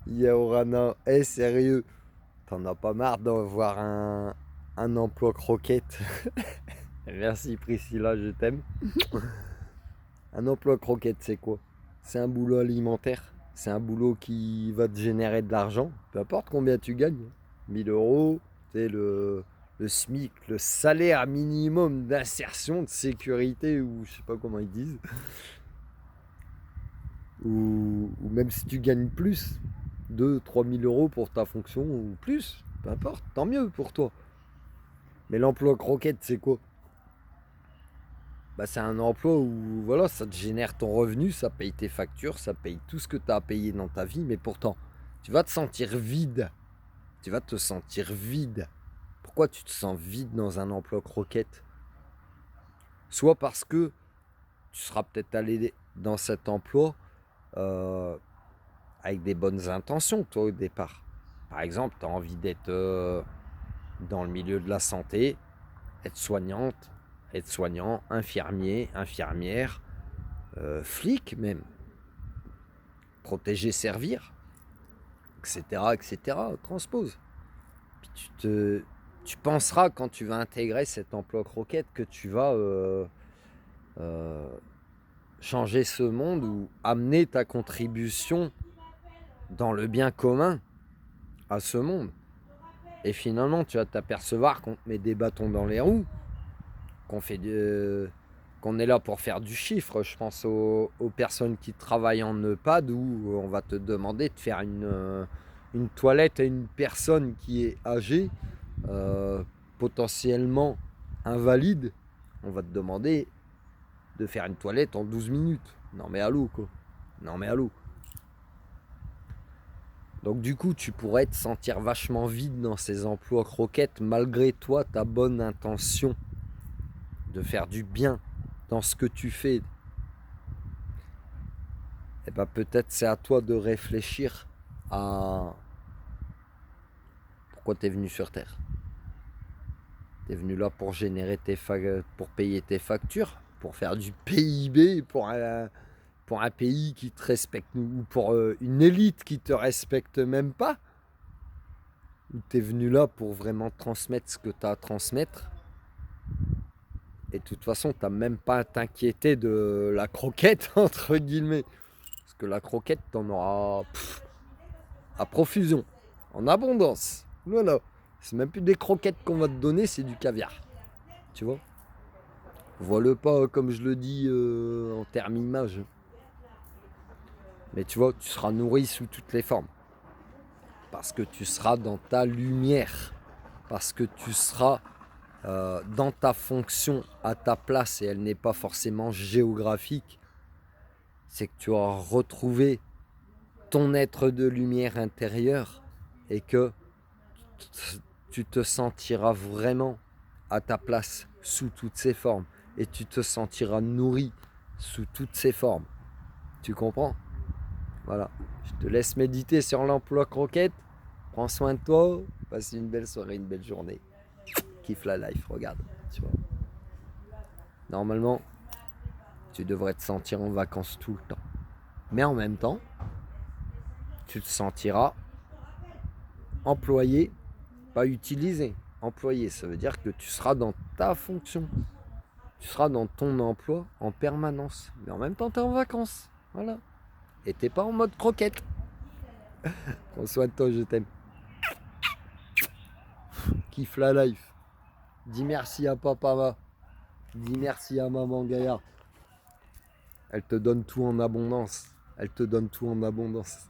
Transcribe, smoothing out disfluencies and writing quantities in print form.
Yaorana, sérieux, t'en as pas marre d'avoir un emploi croquette? Merci Priscilla, je t'aime. Un emploi croquette, c'est quoi? C'est un boulot alimentaire. C'est un boulot qui va te générer de l'argent. Peu importe combien tu gagnes. 1 000 euros, c'est le SMIC, le salaire minimum d'insertion, de sécurité, ou je sais pas comment ils disent. Ou même si tu gagnes plus, 2 000 à 3 000 euros pour ta fonction, ou plus, peu importe, tant mieux pour toi. Mais l'emploi croquette, c'est quoi? Bah, c'est un emploi où voilà, ça te génère ton revenu, ça paye tes factures, ça paye tout ce que tu as à payer dans ta vie, mais pourtant, tu vas te sentir vide. Tu vas te sentir vide. Pourquoi tu te sens vide dans un emploi croquette? Soit parce que tu seras peut-être allé dans cet emploi euh, avec des bonnes intentions, toi, au départ. Par exemple, tu as envie d'être dans le milieu de la santé, être soignante, être soignant, infirmier, infirmière, flic même, protéger, servir, etc., etc. Transpose. Puis tu penseras quand tu vas intégrer cet emploi croquette que tu vas euh, changer ce monde ou amener ta contribution dans le bien commun à ce monde. Et finalement, tu vas t'apercevoir qu'on te met des bâtons dans les roues, qu'on est là pour faire du chiffre. Je pense aux personnes qui travaillent en EHPAD où on va te demander de faire une toilette à une personne qui est âgée, euh, potentiellement invalide. On va te demander de faire une toilette en 12 minutes. Non mais allô quoi. Non mais allô. Donc du coup, tu pourrais te sentir vachement vide dans ces emplois croquettes malgré toi, ta bonne intention de faire du bien dans ce que tu fais. Et bien peut-être c'est à toi de réfléchir à pourquoi tu es venu sur Terre. Tu es venu là pour générer pour payer tes factures, pour faire du PIB, pour un pays qui te respecte, ou pour une élite qui te respecte même pas. Ou tu es venu là pour vraiment transmettre ce que tu as à transmettre. Et de toute façon, tu n'as même pas à t'inquiéter de la croquette, entre guillemets. Parce que la croquette, tu en auras à profusion, en abondance. Voilà. C'est même plus des croquettes qu'on va te donner, c'est du caviar. Tu vois? Vois-le pas comme je le dis en termes image. Mais tu vois, tu seras nourri sous toutes les formes. Parce que tu seras dans ta lumière. Parce que tu seras dans ta fonction, à ta place, et elle n'est pas forcément géographique. C'est que tu auras retrouvé ton être de lumière intérieure et que tu te sentiras vraiment à ta place sous toutes ses formes et tu te sentiras nourri sous toutes ses formes. Tu comprends? Voilà. Je te laisse méditer sur l'emploi croquette. Prends soin de toi. Passe une belle soirée, une belle journée. Kiffe la life, regarde. Tu vois. Normalement, tu devrais te sentir en vacances tout le temps. Mais en même temps, tu te sentiras employé, pas utilisé. Employé, ça veut dire que tu seras dans ta fonction. Tu seras dans ton emploi en permanence. Mais en même temps, tu es en vacances. Voilà. Et t'es pas en mode croquette. Prends soin de toi, je t'aime. Kiffe la life. Dis merci à papa. Dis merci à maman Gaïa. Elle te donne tout en abondance. Elle te donne tout en abondance.